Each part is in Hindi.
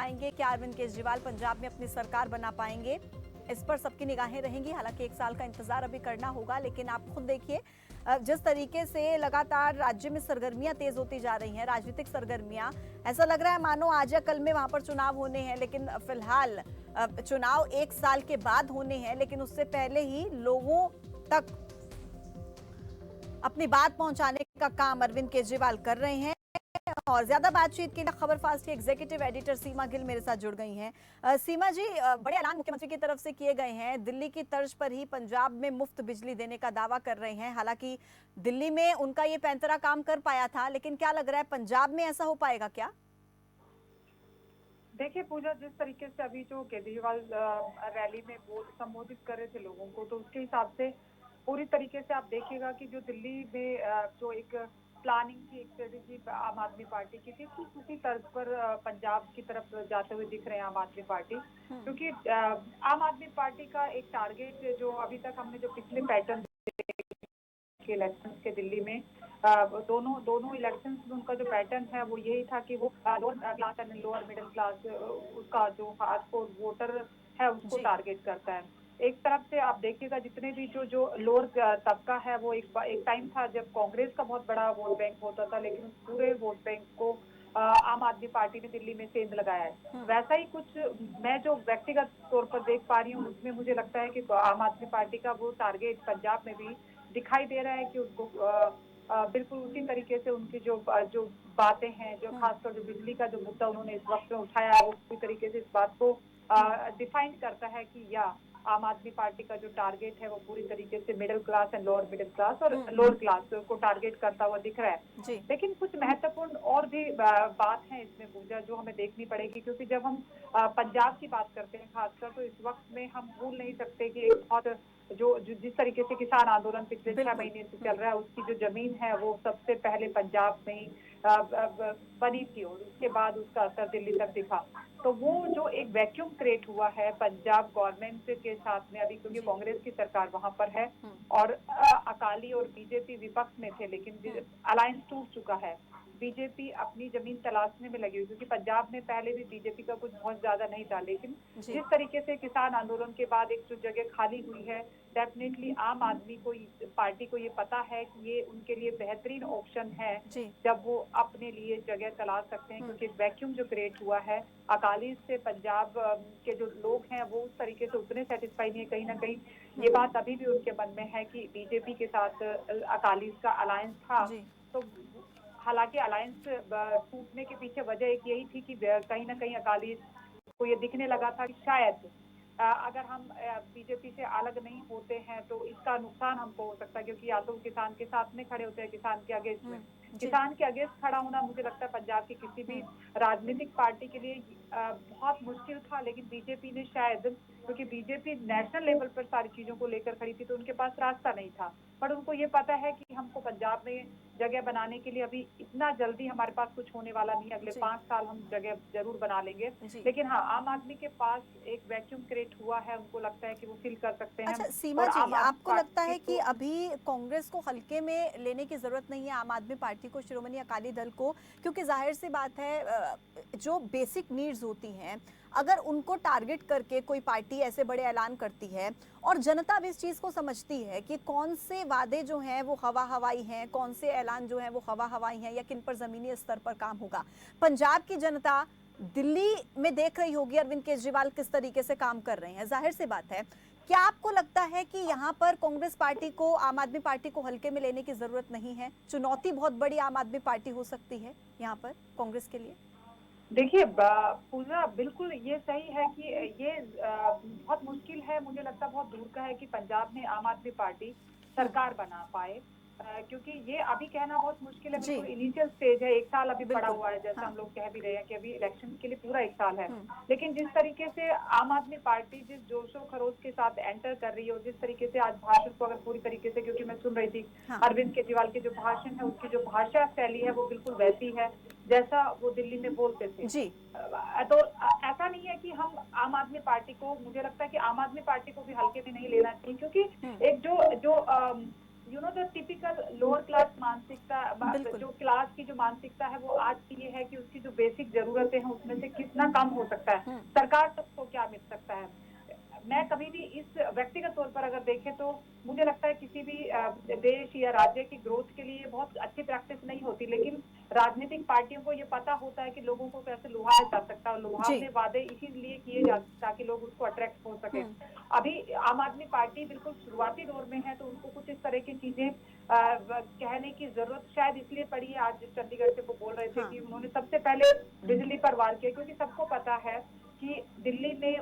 पाएंगे? क्या अरविंद केजरीवाल पंजाब में अपनी सरकार बना पाएंगे? इस पर सबकी निगाहें रहेंगी। हालांकि 1 साल का इंतजार अभी करना होगा, लेकिन आप खुद देखिए जिस तरीके से लगातार राज्य में सरगर्मियां तेज होती जा रही हैं, राजनीतिक सरगर्मियां, ऐसा लग रहा है मानो आज या कल में वहां पर चुनाव होने हैं। लेकिन फिलहाल चुनाव 1 साल के बाद होने हैं, लेकिन उससे पहले ही लोगों तक अपनी बात पहुंचाने का काम अरविंद केजरीवाल कर रहे हैं। और ज्यादा बातचीत के लिए खबर फास्ट की एग्जीक्यूटिव एडिटर सीमा गिल मेरे साथ जुड़ गई हैं। सीमा जी, बड़े ऐलान मुख्यमंत्री की तरफ से किए गए हैं। दिल्ली की तर्ज पर ही पंजाब में मुफ्त बिजली देने का दावा कर रहे हैं। हालांकि दिल्ली में उनका ये पैंतरा काम कर पाया था, लेकिन क्या लग रहा है पंजाब में ऐसा हो पाएगा क्या? देखिए पूजा, जिस तरीके से अभी जो केजरीवाल रैली में वो संबोधित कर रहे थे लोगों को, तो उसके हिसाब से पूरी तरीके से आप देखिएगा कि जो दिल्ली में जो एक प्लानिंग थी, एक स्ट्रेटेजी आम आदमी पार्टी की थी, कुछ उसी तर्ज पर पंजाब की तरफ जाते हुए दिख रहे हैं आम आदमी पार्टी। क्योंकि आम आदमी पार्टी का एक टारगेट जो अभी तक हमने जो पिछले पैटर्न के इलेक्शंस के दिल्ली में दोनों इलेक्शंस में उनका जो पैटर्न है वो यही था कि वो lower class and lower middle class उसका जो हार्डकोर वोटर है उसको टारगेट करता है। एक तरफ से आप देखिएगा जितने भी जो लोअर तबका है वो एक टाइम था जब कांग्रेस का बहुत बड़ा वोट बैंक होता था, लेकिन पूरे वोट बैंक को आम आदमी पार्टी ने दिल्ली में सेंध लगाया है। वैसा ही कुछ मैं जो व्यक्तिगत तौर पर देख पा रही हूँ उसमें मुझे लगता है कि आम आदमी पार्टी का वो टारगेट पंजाब में भी दिखाई दे रहा है कि उनको बिल्कुल उसी तरीके से उनकी जो बातें हैं, जो खासकर जो बिजली का जो मुद्दा उन्होंने इस वक्त में उठाया है, वो पूरी तरीके से इस बात को डिफाइन करता है कि या आम आदमी पार्टी का जो टारगेट है वो पूरी तरीके से middle class and lower middle class और लोअर क्लास को टारगेट करता हुआ दिख रहा है। लेकिन कुछ महत्वपूर्ण और भी बात है इसमें पूजा जो हमें देखनी पड़ेगी, क्योंकि जब हम पंजाब की बात करते हैं खासकर, तो इस वक्त में हम भूल नहीं सकते कि एक बहुत जो जिस तरीके से किसान आंदोलन पिछले 6 महीने से चल रहा है, उसकी जो जमीन है वो सबसे पहले पंजाब में ही बनी थी और उसके बाद उसका असर दिल्ली तक दिखा। तो वो जो एक वैक्यूम क्रिएट हुआ है पंजाब गवर्नमेंट के साथ में अभी, क्योंकि कांग्रेस की सरकार वहां पर है और अकाली और बीजेपी विपक्ष में थे, लेकिन अलायंस टूट चुका है। बीजेपी अपनी जमीन तलाशने में लगी हुई, क्योंकि पंजाब में पहले भी बीजेपी का कुछ बहुत ज्यादा नहीं था, लेकिन जिस तरीके से किसान आंदोलन के बाद एक जो जगह खाली हुई है, डेफिनेटली आम आदमी को पार्टी को ये पता है कि ये उनके लिए बेहतरीन ऑप्शन है जब वो अपने लिए जगह तलाश सकते हैं, क्योंकि वैक्यूम जो क्रिएट हुआ है अकाली से पंजाब के जो लोग हैं वो उस तरीके से उतने सेटिस्फाई नहीं है। कहीं ना कहीं ये बात अभी भी उनके मन में है कि बीजेपी के साथ अकाली का अलायंस था। तो हालांकि अलायंस टूटने के पीछे वजह एक यही थी कि कहीं ना कहीं अकाली को ये दिखने लगा था कि शायद अगर हम बीजेपी से अलग नहीं होते हैं तो इसका नुकसान हमको हो सकता है, क्योंकि या तो किसान के साथ में खड़े होते हैं, किसान के अगेंस्ट में। किसान के अगेंस्ट खड़ा होना मुझे लगता है पंजाब की किसी भी राजनीतिक पार्टी के लिए बहुत मुश्किल था, लेकिन बीजेपी ने शायद, क्योंकि बीजेपी नेशनल लेवल पर सारी चीजों को लेकर खड़ी थी, तो उनके पास रास्ता नहीं था। पर उनको ये पता है कि हमको पंजाब में जगह बनाने के लिए अभी इतना जल्दी हमारे पास कुछ होने वाला नहीं, अगले 5 साल हम जगह जरूर बना लेंगे। लेकिन हाँ, आम आदमी के पास एक वैक्यूम क्रिएट हुआ है, उनको लगता है कि वो फिल कर सकते हैं। अच्छा सीमा जी, आपको लगता है कि अभी कांग्रेस को हल्के में लेने की जरूरत नहीं है, आम आदमी पार्टी को, शिरोमणि अकाली दल को? क्योंकि जाहिर सी बात है जो बेसिक नीड्स होती हैं, अगर उनको टारगेट करके कोई पार्टी ऐसे बड़े ऐलान करती है और जनता भी इस चीज को समझती है कि कौन से वादे जो हैं वो हवा हवाई हैं, कौन से ऐलान जो हैं वो हवा हवाई हैं, या किन पर जमीनी स्तर पर काम होगा। पंजाब की जनता दिल्ली में देख रही होगी अरविंद केजरीवाल किस तरीके से काम कर रहे हैं, जाहिर सी बात है। क्या आपको लगता है कि यहाँ पर कांग्रेस पार्टी को, आम आदमी पार्टी को हल्के में लेने की जरूरत नहीं है? चुनौती बहुत बड़ी आम आदमी पार्टी हो सकती है यहाँ पर कांग्रेस के लिए? देखिए पूजा, बिल्कुल ये सही है कि ये बहुत मुश्किल है, मुझे लगता है बहुत दूर का है कि पंजाब में आम आदमी पार्टी सरकार बना पाए, क्योंकि ये अभी कहना बहुत मुश्किल है, बिल्कुल इनिशियल स्टेज है, 1 साल अभी पड़ा हुआ है, जैसा हम लोग कह भी रहे हैं कि अभी इलेक्शन के लिए पूरा 1 साल है। लेकिन जिस तरीके से आम आदमी पार्टी जिस जोशो खरोश के साथ एंटर कर रही है और जिस तरीके से आज भाषण को अगर पूरी तरीके से, क्योंकि मैं सुन रही थी अरविंद केजरीवाल के जो भाषण है उसकी जो भाषा शैली है वो बिल्कुल वैसी है जैसा वो दिल्ली में बोलते थे। तो ऐसा नहीं है कि हम आम आदमी पार्टी को, मुझे लगता है कि आम आदमी पार्टी को भी हल्के में नहीं लेना चाहिए, क्योंकि एक जो जो टिपिकल लोअर क्लास मानसिकता, बिल्कुल। जो क्लास की जो मानसिकता है वो आज की ये है कि उसकी जो बेसिक जरूरतें हैं उसमें से कितना कम हो सकता है, हम्म। सरकार तक को क्या मिल सकता है। मैं कभी भी इस व्यक्तिगत तौर पर अगर देखें तो मुझे लगता है किसी भी देश या राज्य की ग्रोथ के लिए बहुत अच्छी प्रैक्टिस नहीं होती, लेकिन राजनीतिक पार्टियों को ये पता होता है कि लोगों को कैसे लुभाया जा सकता है, और जी। लुभावने वादे इसीलिए किए जाते हैं ताकि लोग उसको अट्रैक्ट हो सके। हम्म। अभी आम आदमी पार्टी बिल्कुल शुरुआती दौर में है, तो उनको कुछ इस तरह की चीजें कहने की जरूरत शायद इसलिए पड़ी है। आज चंडीगढ़ से वो बोल रहे थे हाँ। कि उन्होंने सबसे पहले बिजली पर वार किया, क्योंकि सबको पता है कि दिल्ली में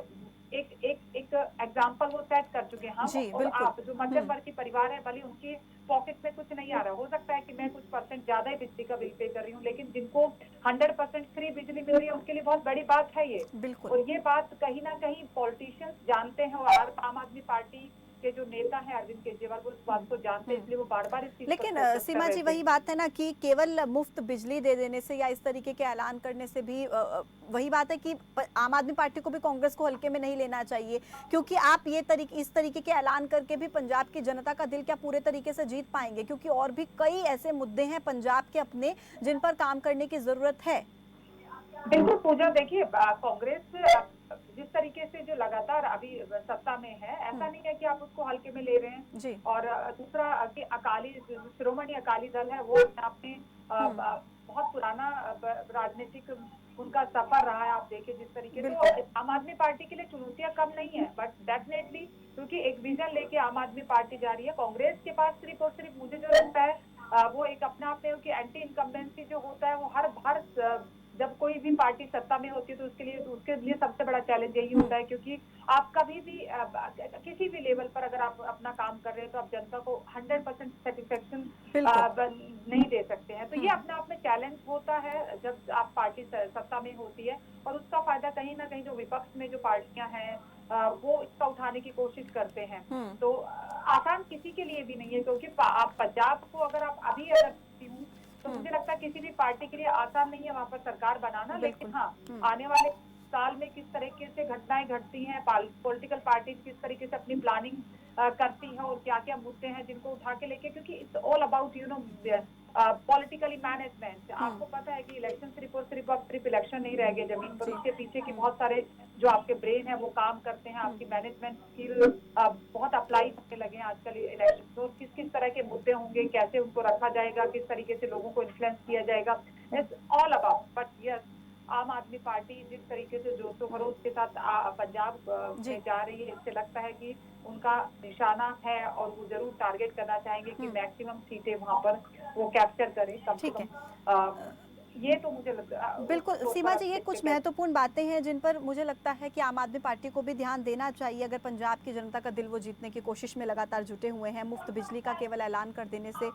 एक एक एक एग्जाम्पल वो सेट कर चुके हैं। हम जी और बिल्कुल। आप जो मध्यम वर्ग की परिवार है, भले उनके पॉकेट में कुछ नहीं आ रहा, हो सकता है कि मैं कुछ परसेंट ज्यादा ही बिजली का बिल पे कर रही हूँ, लेकिन जिनको 100% फ्री बिजली मिल रही है उनके लिए बहुत बड़ी बात है ये। बिल्कुल। और ये बात कहीं ना कहीं पॉलिटिशियंस जानते हैं, और आम आदमी पार्टी के जो नेता है अरविंद केजरीवाल वो इस बात को जानते हैं, इसलिए वो बार बार इस चीज पर लेकिन फोकस कर सीमा रहे जी थे। वही बात है ना कि केवल मुफ्त बिजली दे देने से या इस तरीके के ऐलान करने से भी वही बात है कि आम आदमी पार्टी को भी कांग्रेस को हल्के में नहीं लेना चाहिए, क्योंकि आप इस तरीके के ऐलान करके भी पंजाब की जनता का दिल क्या पूरे तरीके से जीत पाएंगे, क्योंकि और भी कई ऐसे मुद्दे हैं पंजाब के अपने जिन पर काम करने की जरूरत है। बिल्कुल पूजा, देखिए कांग्रेस जिस तरीके से जो लगातार अभी सत्ता में है, ऐसा नहीं है कि आप उसको हल्के में ले रहे हैं। जी। और दूसरा कि अकाली शिरोमणि अकाली दल है, वो अपने आप में हम्म। बहुत पुराना राजनीतिक उनका सफर रहा है। आप देखिए जिस तरीके, तो बिल्कुल। आम आदमी पार्टी के लिए चुनौतियां कम नहीं है, बट डेफिनेटली क्योंकि एक विजन लेके आम आदमी पार्टी जा रही है। कांग्रेस के पास सिर्फ और सिर्फ मुझे जो लगता है वो एक अपने आप में एंटी इनकम्बेंसी जो होता है, वो हर जब कोई भी पार्टी सत्ता में होती है तो उसके लिए सबसे बड़ा चैलेंज यही होता है, क्योंकि आप कभी भी किसी भी लेवल पर अगर आप अपना काम कर रहे हैं तो आप जनता को 100% सेटिस्फेक्शन बिल्कुल। नहीं दे सकते हैं। तो ये हम्म। अपने आप में चैलेंज होता है जब आप पार्टी सत्ता में होती है, और उसका फायदा कहीं ना कहीं जो विपक्ष में जो पार्टियां हैं वो इसका उठाने की कोशिश करते हैं। हम्म। तो आसान किसी के लिए भी नहीं है, क्योंकि आप पंजाब को अगर आप अगर तो हम्म। मुझे लगता है किसी भी पार्टी के लिए आसान नहीं है वहां पर सरकार बनाना। लेकिन बिल्कुल। हाँ, हम्म। आने वाले साल में किस तरीके से घटनाएं घटती हैं, पॉलिटिकल पार्टीज किस तरीके से अपनी प्लानिंग करती है, और क्या क्या मुद्दे हैं जिनको उठा के लेके, क्योंकि it's all about politically management. Hmm. आपको पता है कि इलेक्शन सिर्फ अब सिर्फ इलेक्शन नहीं रह गए जमीन पर, जी। उसके पीछे के हम्म। बहुत सारे जो आपके ब्रेन है वो काम करते हैं, हम्म। आपकी मैनेजमेंट स्किल बहुत अप्लाई होने लगे हैं आजकल इलेक्शन। तो किस किस तरह के मुद्दे होंगे, कैसे उनको रखा जाएगा, किस तरीके से लोगों को इन्फ्लुएंस किया जाएगा, it's all about. But yes, आम आदमी पार्टी जिस तरीके से जोशो खरोश के साथ पंजाब जी। में जा रही है, इससे लगता है कि उनका निशाना है और वो जरूर टारगेट करना चाहेंगे कि हम्म। मैक्सिमम सीटें वहां पर वो कैप्चर करें कम से ठीक है। कम। ये तो मुझे उस बिल्कुल तौर सीमा पर जी, ये कुछ कह। महत्वपूर्ण बातें हैं जिन पर मुझे लगता है कि आम आदमी पार्टी को भी ध्यान देना चाहिए, अगर पंजाब की जनता का दिल वो जीतने की कोशिश में लगातार जुटे हुए हैं। मुफ्त बिजली का केवल ऐलान कर देने से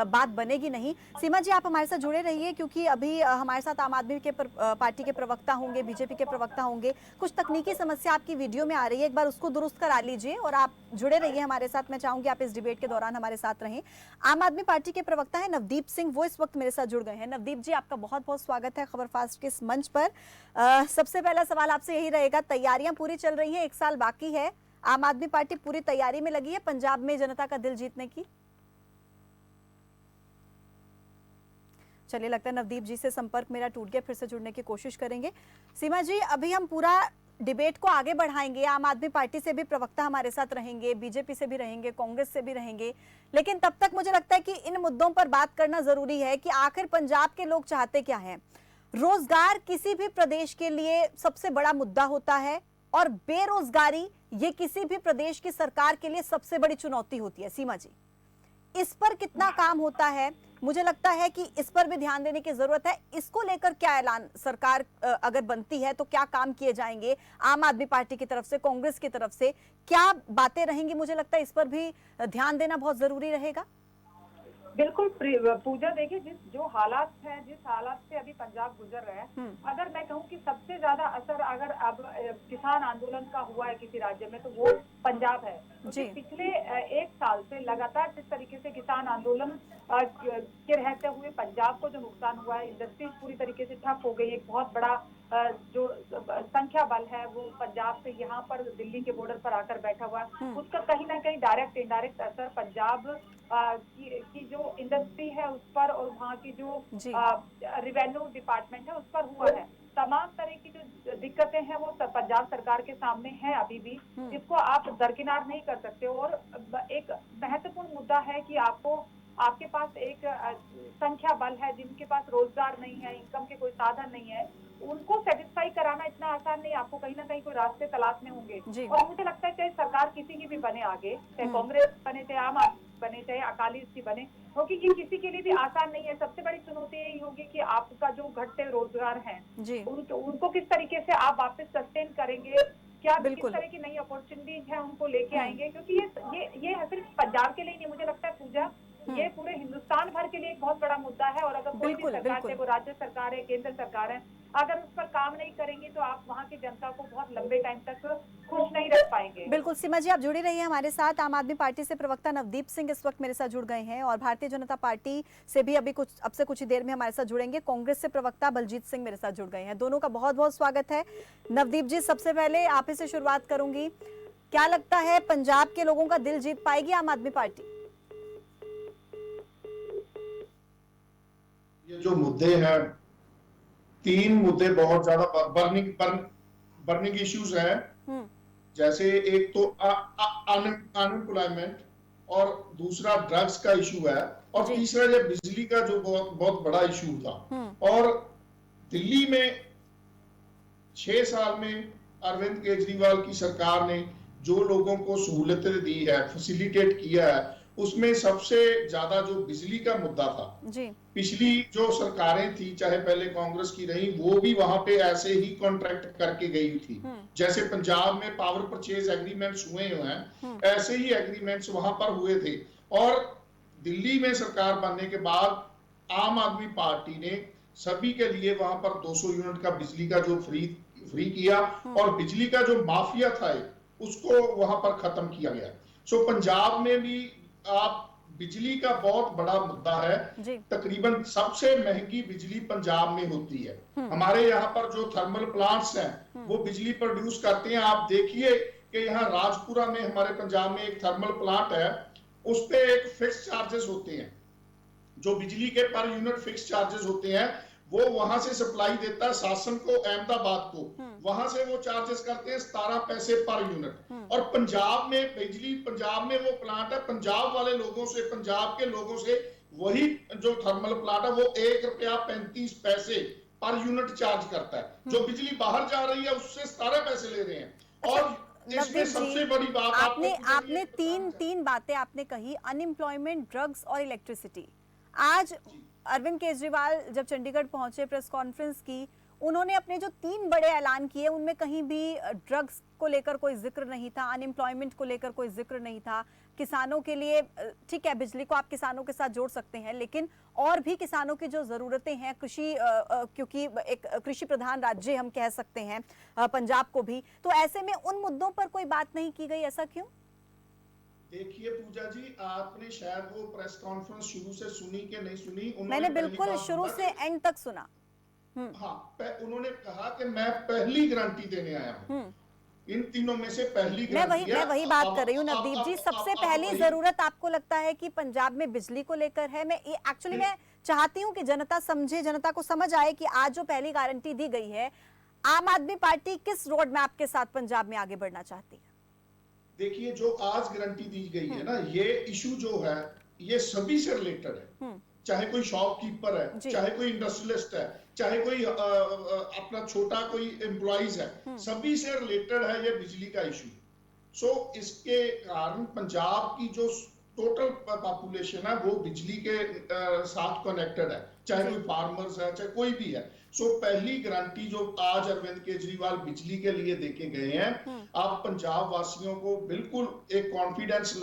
बात बनेगी नहीं। सीमा जी, आप हमारे साथ जुड़े रहिए, क्योंकि अभी हमारे साथ आम आदमी के पार्टी के प्रवक्ता होंगे, बीजेपी के प्रवक्ता होंगे। कुछ तकनीकी समस्या आपकी वीडियो में आ रही है, एक बार उसको दुरुस्त करा लीजिए और आप जुड़े रहिए हमारे साथ। मैं चाहूंगी आप इस डिबेट के दौरान हमारे साथ रहें। आम आदमी पार्टी के प्रवक्ता है नवदीप सिंह, वो इस वक्त मेरे साथ जुड़ गए हैं। नवदीप जी, आपका बहुत बहुत स्वागत है खबर फास्ट के इस मंच पर। सबसे पहला सवाल आपसे यही रहेगा, तैयारियां पूरी चल रही हैं, एक साल बाकी है, आम आदमी पार्टी पूरी तैयारी में लगी है पंजाब में जनता का दिल जीतने की? चलिए, लगता है नवदीप जी से संपर्क मेरा टूट गया, फिर से जुड़ने की कोशिश करेंगे। सीमा जी, अभी हम पूरा डिबेट को आगे बढ़ाएंगे, आम आदमी पार्टी से भी प्रवक्ता हमारे साथ रहेंगे, बीजेपी से भी रहेंगे, कांग्रेस से भी रहेंगे, लेकिन तब तक मुझे लगता है कि इन मुद्दों पर बात करना जरूरी है कि आखिर पंजाब के लोग चाहते क्या हैं। रोजगार किसी भी प्रदेश के लिए सबसे बड़ा मुद्दा होता है, और बेरोजगारी ये किसी भी प्रदेश की सरकार के लिए सबसे बड़ी चुनौती होती है। सीमा जी, इस पर कितना काम होता है? मुझे लगता है कि इस पर भी ध्यान देने की जरूरत है। इसको लेकर क्या ऐलान, सरकार अगर बनती है तो क्या काम किए जाएंगे आम आदमी पार्टी की तरफ से, कांग्रेस की तरफ से क्या बातें रहेंगी? मुझे लगता है इस पर भी ध्यान देना बहुत जरूरी रहेगा। बिल्कुल पूजा, देखिए जो हालात है, जिस हालात से अभी पंजाब गुजर रहा है, अगर मैं कहूँ कि सबसे ज्यादा असर अगर अब किसान आंदोलन का हुआ है किसी राज्य में तो वो पंजाब है। क्योंकि पिछले एक साल से लगातार जिस तरीके से किसान आंदोलन के रहते हुए पंजाब को जो नुकसान हुआ है, इंडस्ट्रीज पूरी तरीके से ठप हो गई, एक बहुत बड़ा जो संकट संख्या बल है वो पंजाब से यहाँ पर दिल्ली के बॉर्डर पर आकर बैठा हुआ है, उसका कहीं ना कहीं डायरेक्ट इनडायरेक्ट असर पंजाब की जो इंडस्ट्री है उस पर और वहाँ की जो जी। रिवेन्यू डिपार्टमेंट है उस पर हुआ है। तमाम तरह की जो दिक्कतें हैं वो पंजाब सरकार के सामने हैं अभी भी, जिसको आप दरकिनार नहीं कर सकते। और एक महत्वपूर्ण मुद्दा है कि आपके पास एक संख्या बल है जिनके पास रोजगार नहीं है, इनकम के कोई साधन नहीं है, उनको सेटिस्फाई कराना इतना आसान नहीं, आपको कहीं ना कहीं कोई रास्ते तलाशने होंगे। और मुझे लगता है चाहे सरकार किसी की भी बने आगे, चाहे कांग्रेस बने, चाहे आम आदमी बने, चाहे अकाली दल बने, क्योंकि ये किसी के लिए भी आसान नहीं है। सबसे बड़ी चुनौती यही होगी कि आपका जो घटते रोजगार है उनको किस तरीके से आप वापस सस्टेन करेंगे, क्या किस तरह की नई अपॉर्चुनिटीज है उनको लेके आएंगे, क्योंकि ये सिर्फ पंजाब के लिए नहीं, मुझे लगता है पूजा ये पूरे हिंदुस्तान भर के लिए एक बहुत बड़ा मुद्दा है। और अगर कोई भी सरकार, चाहे वो राज्य सरकार है, केंद्र सरकार है, अगर उस पर काम नहीं करेंगे तो आप वहाँ की जनता को बहुत लंबे टाइम तक खुश नहीं रख पाएंगे। बिल्कुल सीमा जी, आप जुड़ी रही हैं हमारे साथ। आम आदमी पार्टी से प्रवक्ता नवदीप सिंह इस वक्त मेरे साथ जुड़ गए हैं और भारतीय जनता पार्टी से भी अब से कुछ ही देर में हमारे साथ जुड़ेंगे। कांग्रेस से प्रवक्ता बलजीत सिंह मेरे साथ जुड़ गए हैं। दोनों का बहुत बहुत स्वागत है। नवदीप जी, सबसे पहले आप ही से शुरुआत करूंगी। क्या लगता है, पंजाब के लोगों का दिल जीत पाएगी आम आदमी पार्टी? ये जो मुद्दे हैं, 3 मुद्दे बहुत ज्यादा बर्निंग इश्यूज हैं। जैसे एक तो अनएम्प्लॉयमेंट और दूसरा ड्रग्स का इशू है और तीसरा ये बिजली का जो बहुत बड़ा इशू था। और दिल्ली में 6 साल में अरविंद केजरीवाल की सरकार ने जो लोगों को सहूलतें दी है, फैसिलिटेट किया है, उसमें सबसे ज्यादा जो बिजली का मुद्दा था जी। पिछली जो सरकारें थी, चाहे पहले कांग्रेस की रही, वो भी वहां पे ऐसे ही कॉन्ट्रैक्ट करके गई थी। जैसे पंजाब में पावर परचेज एग्रीमेंट्स हुए हैं, ऐसे ही एग्रीमेंट्स वहां पर हुए थे। और दिल्ली में सरकार बनने के बाद आम आदमी पार्टी ने सभी के लिए वहां पर 200 यूनिट का बिजली का जो फ्री किया और बिजली का जो माफिया था उसको वहां पर खत्म किया गया। सो पंजाब में भी आप बिजली का बहुत बड़ा मुद्दा है। तकरीबन सबसे महंगी बिजली पंजाब में होती है। हमारे यहाँ पर जो थर्मल प्लांट्स हैं वो बिजली प्रोड्यूस करते हैं। आप देखिए कि यहाँ राजपुरा में हमारे पंजाब में एक थर्मल प्लांट है, उस पे एक फिक्स चार्जेस होते हैं, जो बिजली के पर यूनिट फिक्स चार्जेस होते हैं। वो वहां से सप्लाई देता है शासन को, अहमदाबाद को, वहां से वो चार्जेस करते हैं 17 पैसे पर यूनिट। और पंजाब में बिजली, पंजाब में वो प्लांट है, पंजाब वाले लोगों से, पंजाब के लोगों से वही जो थर्मल प्लांट है वो ₹1.35 पर यूनिट चार्ज करता है। जो बिजली बाहर जा रही है उससे 17 पैसे ले रहे हैं। और इसमें सबसे बड़ी बात आपने तीन बातें आपने कही, अनएम्प्लॉयमेंट, ड्रग्स और इलेक्ट्रिसिटी। आज अरविंद केजरीवाल जब चंडीगढ़ पहुंचे, प्रेस कॉन्फ्रेंस की, उन्होंने अपने जो 3 बड़े ऐलान किए उनमें कहीं भी ड्रग्स को लेकर कोई जिक्र नहीं था, अनएम्प्लॉयमेंट को लेकर कोई जिक्र नहीं था। किसानों के लिए ठीक है, बिजली को आप किसानों के साथ जोड़ सकते हैं, लेकिन और भी किसानों की जो जरूरतें हैं, कृषि, क्योंकि एक कृषि प्रधान राज्य हम कह सकते हैं पंजाब को भी, तो ऐसे में उन मुद्दों पर कोई बात नहीं की गई, ऐसा क्यों? देखिए पूजा जी, आपने शायद वो प्रेस कॉन्फ्रेंस शुरू से सुनी कि नहीं सुनी? मैंने बिल्कुल शुरू से एंड तक सुना। हाँ, उन्होंने कहा कि मैं पहली गारंटी देने आया हूँ, इन तीनों में से पहली गारंटी। मैं वही बात कर रही हूँ नवदीप जी। सबसे पहली जरूरत आपको लगता है कि पंजाब में बिजली को लेकर है? मैं चाहती हूँ कि जनता समझे, जनता को समझ आए कि आज जो पहली गारंटी दी गई है, आम आदमी पार्टी किस रोड मैप के साथ पंजाब में आगे बढ़ना चाहती है। देखिए, जो आज गारंटी दी गई है ना, ये इशू जो है ये सभी से रिलेटेड है। चाहे कोई शॉपकीपर है, चाहे कोई इंडस्ट्रियलिस्ट है, चाहे कोई अपना छोटा कोई एम्प्लॉइज है, सभी से रिलेटेड है ये बिजली का इशू। सो इसके कारण पंजाब की जो टोटल पॉपुलेशन है वो बिजली के साथ कनेक्टेड है, चाहे कोई फार्मर्स है, चाहे कोई भी है। सो पहली गारंटी जो आज अरविंद केजरीवाल बिजली के लिए देके गए हैं, आप पंजाब वासियों को बिल्कुल एक कॉन्फिडेंस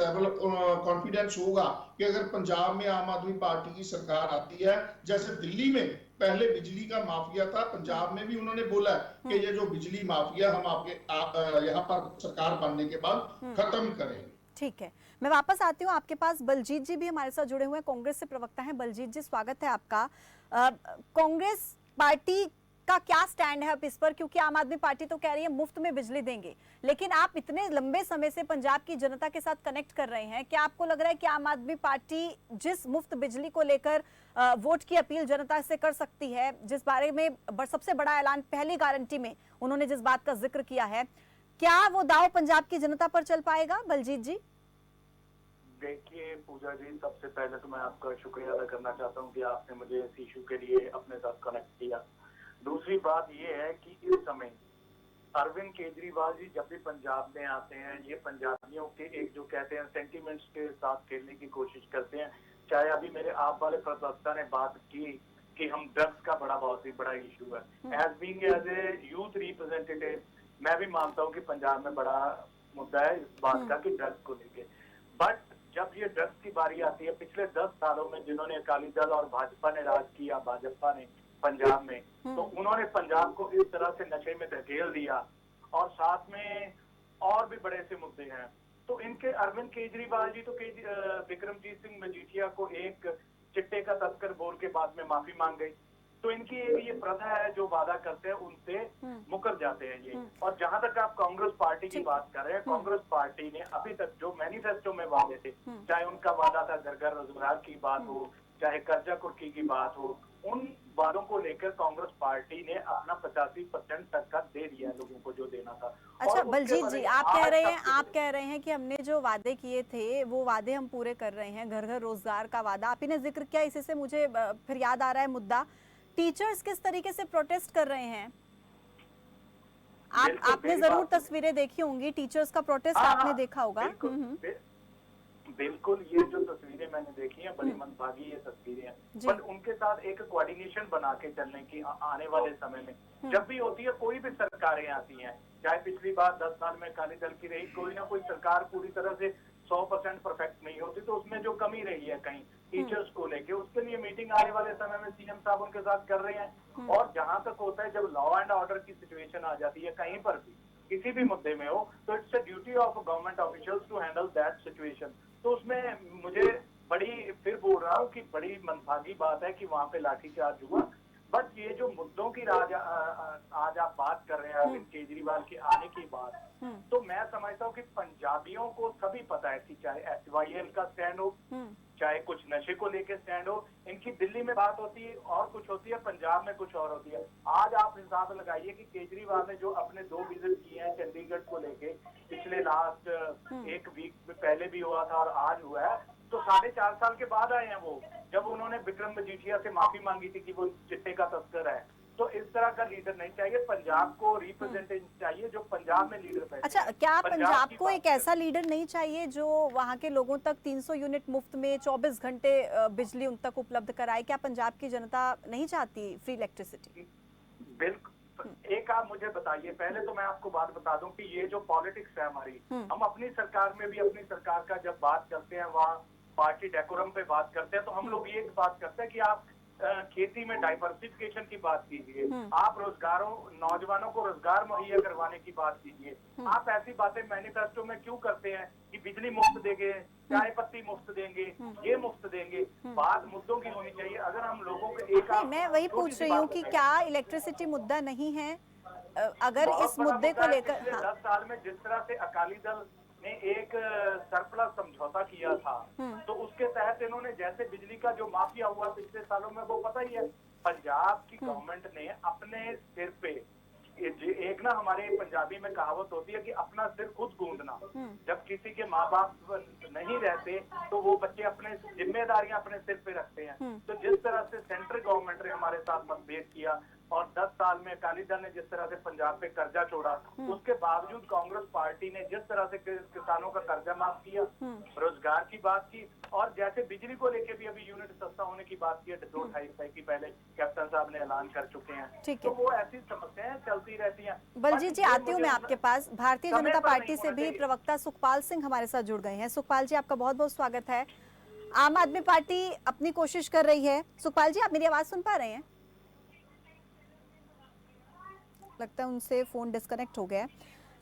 होगा कि अगर पंजाब में आम आदमी पार्टी की सरकार आती है, जैसे दिल्ली में पहले बिजली का माफिया था, पंजाब में भी उन्होंने बोला कि ये जो बिजली माफिया हम आपके यहाँ पर सरकार बनने के बाद खत्म करेंगे। ठीक है, मैं वापस आती हूँ आपके पास। बलजीत जी भी हमारे साथ जुड़े हुए हैं, कांग्रेस से प्रवक्ता हैं। बलजीत जी, स्वागत है आपका। कांग्रेस पार्टी आपका क्या स्टैंड है अब इस पर? क्योंकि आम आदमी पार्टी तो कह रही है मुफ्त में बिजली देंगे, लेकिन आप इतने लंबे समय से पंजाब की जनता के साथ कनेक्ट कर रहे हैं, क्या आपको लग रहा है कि आम आदमी पार्टी जिस मुफ्त बिजली को लेकर वोट की अपील जनता से कर सकती है, जिस बारे में सबसे बड़ा ऐलान पहली गारंटी में उन्होंने जिस बात का जिक्र किया है, क्या वो दाव पंजाब की जनता पर चल पाएगा? बलजीत जी। देखिए पूजा जी, सबसे पहले तो मैं आपका शुक्रिया अदा करना चाहता हूं कि आपने मुझे इस इशू के लिए अपने साथ कनेक्ट किया। दूसरी बात ये है कि इस समय अरविंद केजरीवाल जी जब भी पंजाब में आते हैं, ये पंजाबियों के एक जो कहते हैं सेंटिमेंट्स के साथ खेलने की कोशिश करते हैं। चाहे अभी मेरे आप वाले प्रवक्ता ने बात की कि हम ड्रग्स का बहुत ही बड़ा इशू है, एज ए यूथ रिप्रेजेंटेटिव मैं भी मानता हूँ कि पंजाब में बड़ा मुद्दा है इस बात का कि ड्रग्स को लेके। बट जब ये ड्रग्स की बारी आती है, पिछले 10 सालों में जिन्होंने अकाली दल और भाजपा ने राज किया, भाजपा ने पंजाब में, तो उन्होंने पंजाब को इस तरह से नशे में धकेल दिया और साथ में और भी बड़े से मुद्दे हैं। तो इनके अरविंद केजरीवाल जी तो विक्रमजीत सिंह मजीठिया को एक चिट्टे का तस्कर बोल के बाद में माफी मांग गई। तो इनकी ये प्रथा है, जो वादा करते हैं उनसे मुकर जाते हैं ये। और जहां तक आप कांग्रेस पार्टी की बात कर रहे हैं, कांग्रेस पार्टी ने अभी तक जो मैनिफेस्टो में वादे थे, चाहे उनका वादा था घर घर रोजगार की बात हो, चाहे कर्जा कुर्की की बात हो, उन वादों को लेकर कांग्रेस पार्टी ने अपना 85% तक का दे दिया लोगों को जो देना था। अच्छा बलजीत जी, आप कह रहे हैं कि हमने जो वादे किए थे वो वादे हम पूरे कर रहे हैं, घर घर रोजगार का वादा आपने ने जिक्र किया। इसी से मुझे फिर याद आ रहा है मुद्दा, टीचर्स किस तरीके से प्रोटेस्ट कर रहे हैं। आपने जरूर तस्वीरें देखी होंगी, टीचर्स का प्रोटेस्ट आपने देखा होगा। बिल्कुल, ये जो तस्वीरें मैंने देखी हैं बड़ी मंदभागी ये तस्वीरें हैं, पर उनके साथ एक कोऑर्डिनेशन बना के चलने की आने वाले समय में जब भी होती है, कोई भी सरकारें आती हैं, चाहे पिछली बार 10 साल में अकाली दल की रही, कोई ना कोई सरकार पूरी तरह से 100% परफेक्ट नहीं होती, तो उसमें जो कमी रही है कहीं टीचर्स को लेके, उसके लिए मीटिंग आने वाले समय में सीएम साहब उनके साथ कर रहे हैं। और जहां तक होता है, जब लॉ एंड ऑर्डर की सिचुएशन आ जाती है कहीं पर भी किसी भी मुद्दे में हो, तो it's a duty of government officials to handle that situation. तो उसमें मुझे बड़ी, फिर बोल रहा हूँ कि बड़ी मंदभागी बात है कि वहां पे लाठीचार्ज हुआ। बट ये जो मुद्दों की आज आप बात कर रहे हैं, अरविंद केजरीवाल के आने की बात, तो मैं समझता हूँ कि पंजाबियों को सभी पता है कि चाहे SYL का स्टैंड हो, चाहे कुछ नशे को लेके स्टैंड हो, इनकी दिल्ली में बात होती है और कुछ होती है, पंजाब में कुछ और होती है। आज आप हिसाब लगाइए कि केजरीवाल ने जो अपने 2 विजिट किए हैं चंडीगढ़ को लेके, पिछले लास्ट एक वीक पहले भी हुआ था और आज हुआ है, तो 4.5 साल के बाद आए हैं वो, जब उन्होंने विक्रम मजीठिया से माफी मांगी थी कि वो चिट्टे का तस्कर है। तो इस तरह का लीडर नहीं चाहिए, पंजाब को रिप्रेजेंटेशन चाहिए जो पंजाब में लीडर बैठे। अच्छा, क्या पंजाब को एक ऐसा लीडर नहीं चाहिए जो वहां के लोगों तक 300 यूनिट मुफ्त में 24 घंटे बिजली उन तक उपलब्ध कराए? क्या पंजाब की जनता नहीं चाहती फ्री इलेक्ट्रिसिटी? बिल्कुल। एक आप मुझे बताइए, पहले तो मैं आपको बात बता दूं कि ये जो पॉलिटिक्स है हमारी, हम अपनी सरकार में भी अपनी सरकार का जब बात करते हैं वहाँ पार्टी डेकोरम पे बात करते हैं, तो हम लोग ये बात करते हैं कि आप खेती में डाइवर्सिफिकेशन की बात कीजिए, आप नौजवानों को रोजगार मुहैया करवाने की बात कीजिए। आप ऐसी बातें मैनिफेस्टो में क्यों करते हैं कि बिजली मुफ्त देंगे, चाय पत्ती मुफ्त देंगे, ये मुफ्त देंगे? बात मुद्दों की होनी चाहिए। अगर हम लोगों को एक, मैं वही पूछ रही हूँ कि क्या इलेक्ट्रिसिटी मुद्दा नहीं है? अगर इस मुद्दे को लेकर 10 साल में जिस तरह से अकाली दल ने एक सरप्लस समझौता किया था, तो उसके तहत इन्होंने जैसे बिजली का जो माफिया हुआ पिछले सालों में, वो पता ही है। पंजाब की गवर्नमेंट ने अपने सिर पे, एक ना हमारे पंजाबी में कहावत होती है कि अपना सिर खुद गूंदना। जब किसी के माँ बाप नहीं रहते तो वो बच्चे अपने जिम्मेदारियां अपने सिर पे रखते हैं। तो जिस तरह से सेंट्रल गवर्नमेंट ने हमारे साथ मतभेद किया और 10 साल में अकाली दल ने जिस तरह से पंजाब पे कर्जा छोड़ा, उसके बावजूद कांग्रेस पार्टी ने जिस तरह से किसानों का कर्जा माफ किया, रोजगार की बात की, और जैसे बिजली को लेके भी अभी यूनिट सस्ता होने की बात की है, 2-2.5 रुपए की पहले कैप्टन साहब ने ऐलान कर चुके हैं। तो वो ऐसी समस्याएं चलती रहती हैं। बलजीत जी, आती हूँ मैं आपके पास। भारतीय जनता पार्टी से भी प्रवक्ता सुखपाल सिंह हमारे साथ जुड़ गए हैं। सुखपाल जी, आपका बहुत बहुत स्वागत है। आम आदमी पार्टी अपनी कोशिश कर रही है। सुखपाल जी, आप मेरी आवाज सुन पा रहे हैं? लगता है उनसे फोन डिस्कनेक्ट हो गया है।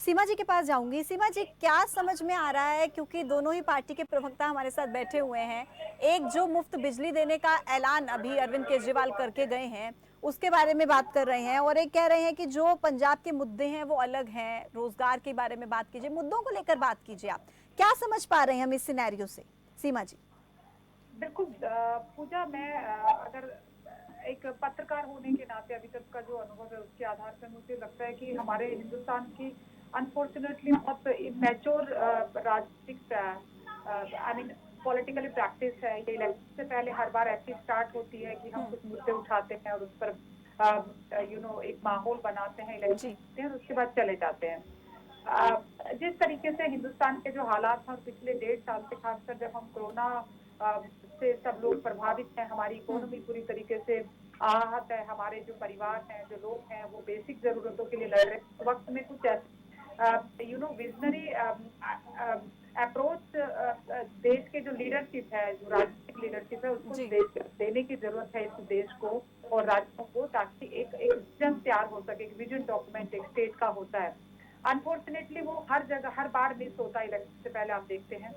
सीमा जी के पास जाऊंगी। सीमा जी, क्या समझ में आ रहा है, क्योंकि दोनों ही पार्टी के प्रवक्ता हमारे साथ बैठे हुए हैं, एक जो मुफ्त बिजली देने का ऐलान अभी अरविंद केजरीवाल करके गए हैं, उसके बारे में बात कर रहे हैं, और एक कह रहे हैं कि जो पंजाब के मुद्दे हैं वो अलग हैं, रोजगार के बारे में बात कीजिए, मुद्दों को लेकर बात कीजिए। आप क्या समझ पा रहे हैं हम इस सिनेरियो से, सीमा जी? बिल्कुल पूजा, मैं अगर एक पत्रकार होने के नाते अभी तक का जो अनुभव है उसके आधार पर मुझे लगता है कि हमारे हिंदुस्तान की अनफॉर्चुनेटली बहुत इमेच्योर राजनीतिक आई मीन पॉलिटिकली प्रैक्टिस है। ये इलेक्शन से पहले हर बार ऐसी स्टार्ट होती है कि हम कुछ मुद्दे उठाते हैं और उस पर एक माहौल बनाते हैं, इलेक्शन करते हैं और उसके बाद चले जाते हैं। जिस तरीके से हिंदुस्तान के जो हालात हैं और पिछले 1.5 साल से, खासकर जब हम कोरोना से सब लोग प्रभावित हैं, हमारी इकोनॉमी पूरी तरीके से आहत है, हमारे जो परिवार हैं, जो लोग हैं, वो बेसिक जरूरतों के लिए लड़ रहे हैं। उस वक्त में कुछ विजनरी अप्रोच देश के जो लीडरशिप है, जो राजनीतिक लीडरशिप है, उसको देने की जरूरत है इस देश को और राज्यों को, ताकि एक विजन तैयार हो सके। एक विजन डॉक्यूमेंट एक स्टेट का होता है। अनफॉर्चुनेटली वो हर जगह हर बार मिस होता है इलेक्शन से पहले, आप देखते हैं।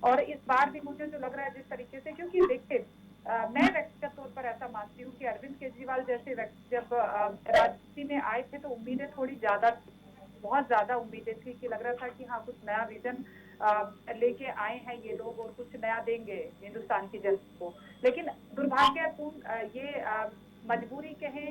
और इस बार भी मुझे जो लग रहा है जिस तरीके से, क्योंकि देखिए मैं व्यक्तिगत तौर पर ऐसा मानती हूँ कि अरविंद केजरीवाल जैसे व्यक्ति जब राजनीति में आए थे तो उम्मीदें थोड़ी ज्यादा, बहुत ज्यादा उम्मीदें थी कि लग रहा था कि हाँ कुछ नया विजन लेके आए हैं ये लोग और कुछ नया देंगे हिंदुस्तान की जनता को। लेकिन दुर्भाग्यपूर्ण ये मजबूरी कहें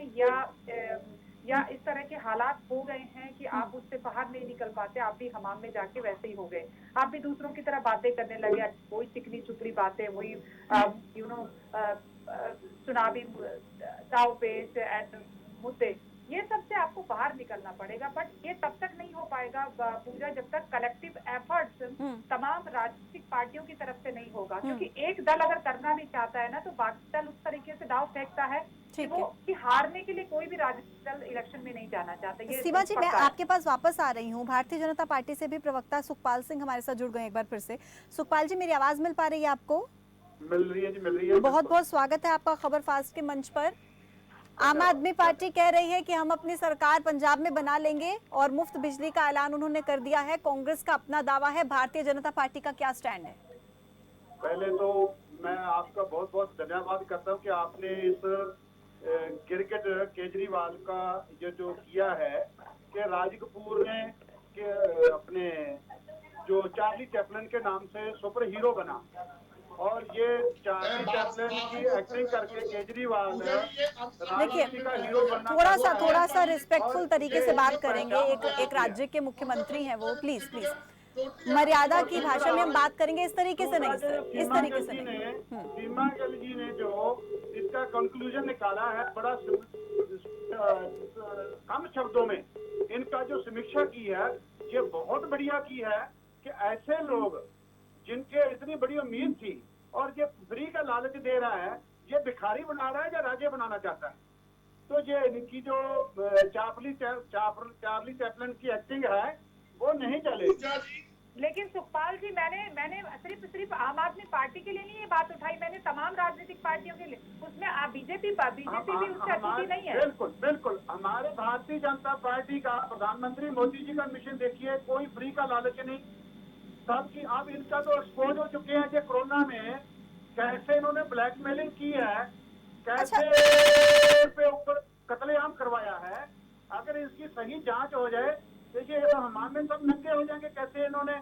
या इस तरह के हालात हो गए हैं कि आप उससे बाहर नहीं निकल पाते। आप भी हमाम में जाके वैसे ही हो गए, आप भी दूसरों की तरह बातें करने लगे, वही चिकनी चुपड़ी बातें, वही चुनावी दावपेच एंड मुद्दे, ये सब से आपको बाहर निकलना पड़ेगा। बट ये तब तक नहीं हो पाएगा पूजा जब तक कलेक्टिव एफर्ट्स तमाम राजनीतिक पार्टियों की तरफ से नहीं होगा। क्योंकि एक दल अगर करना भी चाहता है ना तो बाकी दल उस तरीके से दाव फेंकता है कि हारने के लिए कोई भी राजनीतिक दल इलेक्शन में नहीं जाना चाहता। ये सीमा जी, मैं आपके पास वापस आ रही हूँ। भारतीय जनता पार्टी से भी प्रवक्ता सुखपाल सिंह हमारे साथ जुड़ गए एक बार फिर से। सुखपाल जी, मेरी आवाज मिल पा रही है आपको? मिल रही है जी, मिल रही है। बहुत बहुत स्वागत है आपका खबर फास्ट के मंच पर। आम आदमी पार्टी कह रही है कि हम अपनी सरकार पंजाब में बना लेंगे और मुफ्त बिजली का ऐलान उन्होंने कर दिया है। कांग्रेस का अपना दावा है, भारतीय जनता पार्टी का क्या स्टैंड है? पहले तो मैं आपका बहुत बहुत धन्यवाद करता हूं कि आपने इस क्रिकेट केजरीवाल का ये जो किया है कि राज कपूर ने कि अपने जो चार्ली चैपलिन के नाम से सुपर हीरो बना और ये चार्ली चैपलिन की एक्टिंग करके केजरीवाल देखिए, थोड़ा सा रिस्पेक्टफुल तरीके से बात करेंगे। एक राज्य के मुख्यमंत्री हैं वो, प्लीज मर्यादा की भाषा में हम बात करेंगे, इस तरीके से नहीं सर, इस तरीके से नहीं। सीमा गिल जी ने जो इसका कंक्लूजन निकाला है, बड़ा कम शब्दों में इनका जो समीक्षा की है, ये बहुत बढ़िया की है कि ऐसे लोग जिनके इतनी बड़ी उम्मीद थी और ये फ्री का लालच दे रहा है, ये भिखारी बना रहा है या राजे बनाना चाहता है। तो ये इनकी जो चार्ली चैपलिन की एक्टिंग है वो नहीं चलेगी। लेकिन सुखपाल जी, मैंने सिर्फ आम आदमी पार्टी के लिए नहीं ये बात उठाई, मैंने तमाम राजनीतिक पार्टियों के लिए, उसमें बीजेपी भी उससे अछूती नहीं है। बिल्कुल हमारे भारतीय जनता पार्टी का प्रधानमंत्री मोदी जी का मिशन देखिए, कोई फ्री का लालच नहीं सबकी। अब इनका तो एक्सपोज हो चुके हैं कि कोरोना में कैसे इन्होंने ब्लैकमेलिंग की है, कैसे पे ऊपर कत्लेआम करवाया है। अगर इसकी सही जांच हो जाए, देखिए तो हमारे में सब नंगे हो जाएंगे कैसे इन्होंने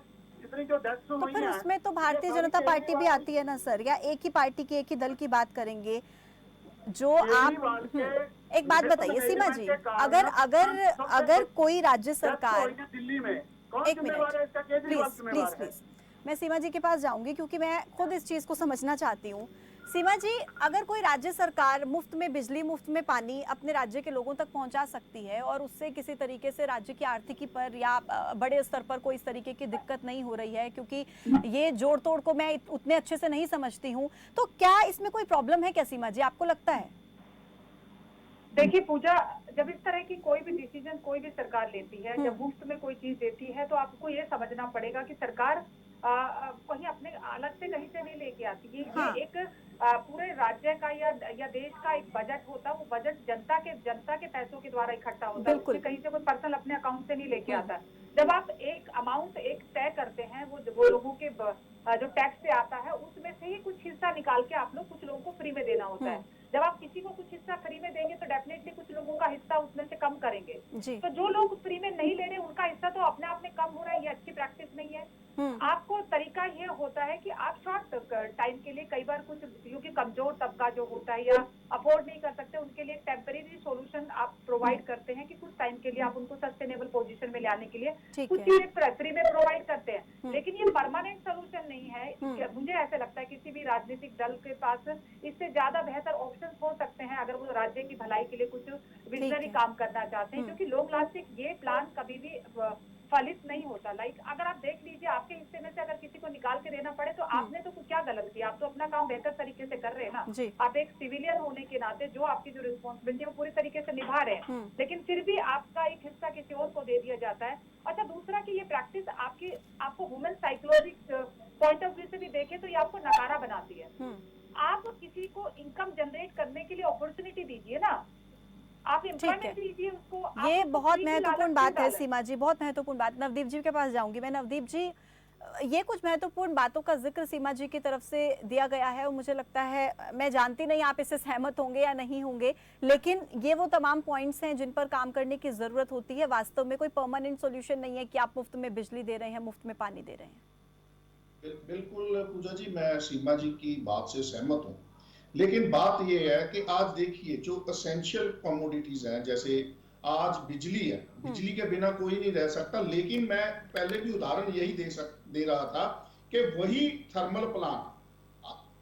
इतनी जो डेथ्स हुई हैं। उसमें तो भारतीय जनता पार्टी भी आती है ना सर, या एक ही पार्टी के एक ही दल की बात करेंगे जो आप एक बात बताइए सीमा जी, अगर कोई राज्य सरकार, दिल्ली में एक मिनट प्लीज मैं सीमा जी के पास जाऊंगी क्योंकि मैं खुद इस चीज को समझना चाहती हूँ। सीमा जी, अगर कोई राज्य सरकार मुफ्त में बिजली, मुफ्त में पानी अपने राज्य के लोगों तक पहुंचा सकती है और उससे किसी तरीके से राज्य की आर्थिकी पर या बड़े स्तर पर कोई इस तरीके की दिक्कत नहीं हो रही है, क्योंकि ये जोड़ तोड़ को मैं उतने अच्छे से नहीं समझती हूँ, तो क्या इसमें कोई प्रॉब्लम है क्या सीमा जी, आपको लगता है? देखिए पूजा, जब इस तरह की कोई भी डिसीजन कोई भी सरकार लेती है, जब मुफ्त में कोई चीज देती है, तो आपको ये समझना पड़ेगा कि सरकार कहीं अपने अलग से कहीं से नहीं लेके आती है। ये एक पूरे राज्य का या देश का एक बजट होता है। वो बजट जनता के पैसों के द्वारा इकट्ठा होता है, उसमें कहीं से कोई पर्सनल अपने अकाउंट से नहीं लेके आता है। जब आप एक अमाउंट एक तय करते हैं, वो लोगों के जो टैक्स से आता है, उसमें से ही कुछ हिस्सा निकाल के आप लोग कुछ लोगों को फ्री में देना होता है। जब आप किसी को कुछ हिस्सा फ्री में देंगे तो डेफिनेटली कुछ लोगों का हिस्सा उसमें से कम करेंगे। जी। तो जो लोग फ्री में नहीं ले रहे उनका हिस्सा तो अपने आप में कम हो रहा है, ये अच्छी प्रैक्टिस नहीं है। आपको तरीका ये होता है कि आप शॉर्ट टाइम के लिए कई बार कुछ, क्योंकि कमजोर तबका जो होता है या अफोर्ड नहीं कर सकते, उनके लिए टेम्परेरी सॉल्यूशन आप प्रोवाइड करते हैं कि कुछ टाइम के लिए आप उनको सस्टेनेबल पोजीशन में लाने के लिए कुछ चीजें फ्री में प्रोवाइड करते हैं। लेकिन ये परमानेंट सोल्यूशन नहीं है। मुझे ऐसे लगता है किसी भी राजनीतिक दल के पास इससे ज्यादा बेहतर ऑप्शन हो सकते हैं अगर वो राज्य की भलाई के लिए कुछ विजनरी काम करना चाहते हैं, क्योंकि लॉन्ग लास्टिंग ये प्लान कभी भी फलित नहीं होता। लाइक अगर आप देख लीजिए, आपके हिस्से में से अगर किसी को निकाल के देना पड़े तो आपने तो कुछ क्या गलत किया, आप तो अपना काम बेहतर तरीके से कर रहे हैं ना। आप एक सिविलियन होने के नाते जो आपकी जो रिस्पॉन्सिबिलिटी है वो पूरी तरीके से निभा रहे हैं, लेकिन फिर भी आपका एक हिस्सा किसी और को दे दिया जाता है। अच्छा, दूसरा कि ये प्रैक्टिस आपको human psychology point of view से भी देखे तो ये आपको नकारा बनाती है। आप किसी को इनकम जनरेट करने के लिए अपॉर्चुनिटी दीजिए ना, आप एम्प्लॉयमेंट दीजिए उसको। ये बहुत महत्वपूर्ण बात है सीमा जी, बहुत महत्वपूर्ण बात। नवदीप जी के पास जाऊंगी मैं। नवदीप जी, ये कुछ महत्वपूर्ण बातों का जिक्र सीमा जी की तरफ से दिया गया है और मुझे लगता है, मैं जानती नहीं आप इससे सहमत होंगे या नहीं होंगे, लेकिन ये वो तमाम पॉइंट्स हैं जिन पर काम करने की जरूरत होती है। वास्तव में कोई परमानेंट सॉल्यूशन नहीं है कि आप मुफ्त में बिजली दे रहे हैं, मुफ्त में पानी दे रहे हैं। बिल्कुल पूजा जी, मैं सीमा जी की बात से सहमत हूँ, लेकिन बात यह है कि आज देखिए जो असेंशियल कमोडिटीज हैं, जैसे आज बिजली है, बिजली के बिना कोई नहीं रह सकता। लेकिन मैं पहले भी उदाहरण यही दे रहा था कि वही थर्मल प्लांट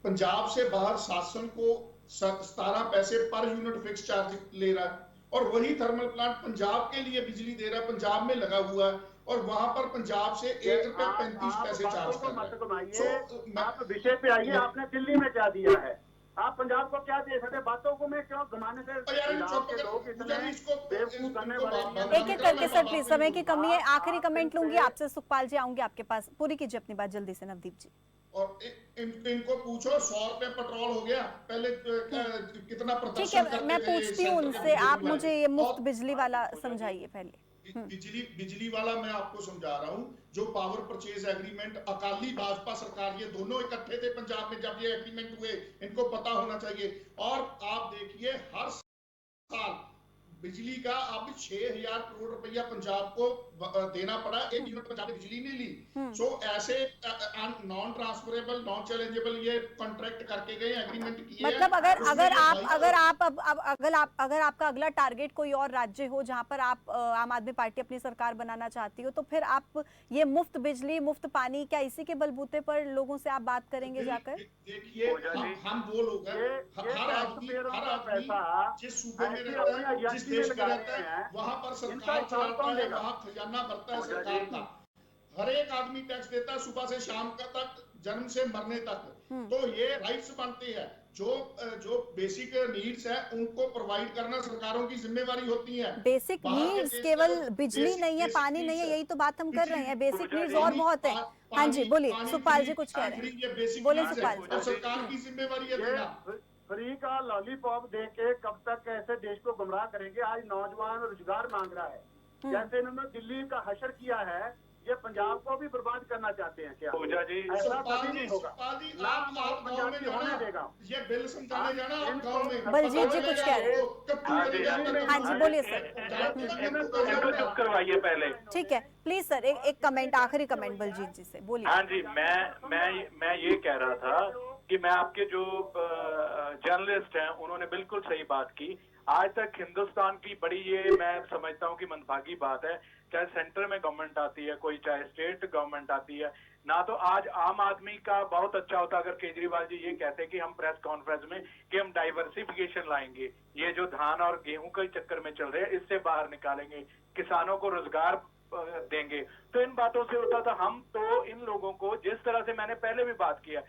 पंजाब से बाहर शासन को 17 पैसे पर यूनिट फिक्स चार्ज ले रहा है, और वही थर्मल प्लांट पंजाब के लिए बिजली दे रहा है, पंजाब में लगा हुआ है, और वहां पर पंजाब से 1 रुपया 35 पैसे चार्ज कर रहा है। आप विषय पे आइए, आपने दिल्ली में क्या दिया है, आप पंजाब को क्या दे सकते? बातों को मैं क्यों घुमाने से पंजाब के लोग इतने बेवकूफ करने वाले। एक एक करके सर प्लीज, समय की कमी है। आखिरी कमेंट लूंगी आपसे। सुखपाल जी आऊंगी आपके पास, पूरी कीजिए अपनी बात जल्दी से। नवदीप जी, और इनको पूछो 100 रुपए पेट्रोल हो गया, पहले कितना प्रदर्शन ठीक है, करते मैं थे पूछती हूँ उनसे। आप मुझे ये मुफ्त बिजली वाला समझाइए पहले। बिजली वाला मैं आपको समझा रहा हूं। जो power purchase agreement Akali Bhajpa सरकार, ये दोनों इकट्ठे थे पंजाब में जब ये एग्रीमेंट हुए, इनको पता होना चाहिए। और आप देखिए हर साल बिजली का अब 6,000 करोड़ रुपया पंजाब को देना पड़ा, 1 यूनिट पंजाब ने बिजली नहीं ली। सो ऐसे नॉन ट्रांसफरेबल, नॉन चैलेंजेबल ये कॉन्ट्रैक्ट करके गए, एग्रीमेंट किए। मतलब अगर आपका अगला टारगेट कोई और राज्य हो जहां पर आप आम आदमी पार्टी अपनी सरकार बनाना चाहती हो, तो फिर आप ये मुफ्त बिजली, मुफ्त पानी, क्या इसी के बलबूते पर लोगों से आप बात करेंगे जाकर? देखिए हम वो लोग हैं, हर आदमी जिस सूबे में रहता है, जिस देश में रहता है, वहां पर सरकार चलाता है, वहां खजाना भरता है सरकार का। हर एक आदमी टैक्स देता है सुबह से शाम तक, जन्म से मरने तक। तो ये राइट्स बनते हैं, जो बेसिक नीड्स है उनको प्रोवाइड करना सरकारों की जिम्मेवारी होती है। बेसिक नीड्स केवल बिजली नहीं है, पानी नहीं है, यही तो बात हम कर रहे हैं। बेसिक नीड्स और बहुत है। हाँ जी बोलिए, सुखपाल जी कुछ कह रहे हैं, बोले सुखपाल जी। सरकार की जिम्मेवारी है देना। फ्री का लॉलीपॉप दे के कब तक ऐसे देश को गुमराह करेंगे? आज नौजवान रोजगार मांग रहा है, जैसे इन्होंने दिल्ली का हशर किया है, ये पंजाब को भी बर्बाद करना चाहते हैं क्या? पूजा जी, ऐसा कभी नहीं होगा। पंजाबी होने देगा। ये बिल समझाने जाना आप गांव में। बलजीत जी कुछ कह रहे हैं। हाँ जी बोलिए सर। चुप करवाइए पहले। ठीक है, प्लीज सर एक कमेंट, आखिरी कमेंट बलजीत जी से बोलिए। हाँ जी, मैं ये कह रहा था कि मैं आपके जो जर्नलिस्ट हैं उन्होंने बिल्कुल सही बात की। आज तक हिंदुस्तान की बड़ी ये मैं समझता हूँ कि मंदभागी बात है, चाहे सेंटर में गवर्नमेंट आती है कोई, चाहे स्टेट गवर्नमेंट आती है ना, तो आज आम आदमी का बहुत अच्छा होता अगर केजरीवाल जी ये कहते कि हम प्रेस कॉन्फ्रेंस में कि हम डाइवर्सिफिकेशन लाएंगे, ये जो धान और गेहूं के चक्कर में चल रहे हैं इससे बाहर निकालेंगे, किसानों को रोजगार देंगे, तो इन बातों से होता था। हम तो इन लोगों को जिस तरह से मैंने पहले भी बात किया,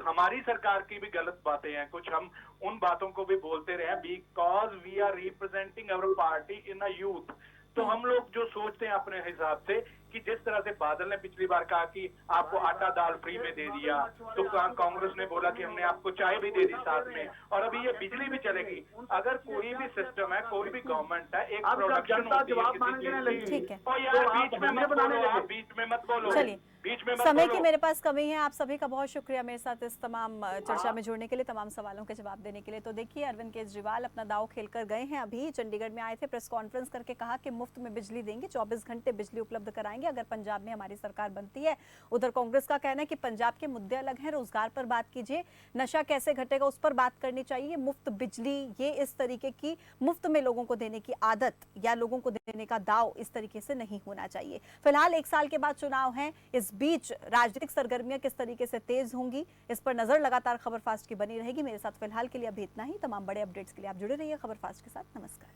हमारी सरकार की भी गलत बातें हैं कुछ, हम उन बातों को भी बोलते रहे, because we are representing our party in a youth. तो हम लोग जो सोचते हैं अपने हिसाब से कि जिस तरह से बादल ने पिछली बार कहा कि आपको आटा दाल फ्री में दे दिया, तो कांग्रेस ने बोला कि हमने आपको चाय भी दे दी साथ में, और अभी ये बिजली भी चलेगी। अगर कोई भी सिस्टम है, कोई भी गवर्नमेंट है, एक प्रोडक्शन होती है किसी चीज की। और यार बीच में मत बोलो, आप बीच में मत बोलो, चलिए, बीच में मत समय बोलो। की मेरे पास कमी है। आप सभी का बहुत शुक्रिया मेरे साथ इस तमाम चर्चा में जुड़ने के लिए, तमाम सवालों के जवाब देने के लिए। तो देखिए, अरविंद केजरीवाल अपना दांव खेलकर गए हैं। अभी चंडीगढ़ में आए थे, प्रेस कॉन्फ्रेंस करके कहा कि मुफ्त में बिजली देंगे, 24 घंटे बिजली उपलब्ध कराएंगे अगर पंजाब में हमारी सरकार बनती है। उधर कांग्रेस का कहना है कि पंजाब के मुद्दे अलग हैं, रोजगार पर बात कीजिए, नशा कैसे घटेगा उस पर बात करनी चाहिए। मुफ्त बिजली, ये इस तरीके की मुफ्त में लोगों को देने की आदत या लोगों को देने का दाव इस तरीके से नहीं होना चाहिए। फिलहाल 1 साल के बाद चुनाव है, इस बीच राजनीतिक सरगर्मियां किस तरीके से तेज होंगी, इस पर नजर लगातार खबर फास्ट की बनी रहेगी। मेरे साथ फिलहाल के लिए अभी इतना ही। तमाम बड़े अपडेट्स के लिए आप जुड़े रहिए खबर फास्ट के साथ। नमस्कार।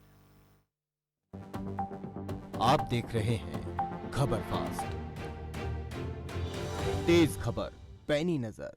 आप देख रहे हैं खबर फास्ट, तेज खबर, पैनी नजर।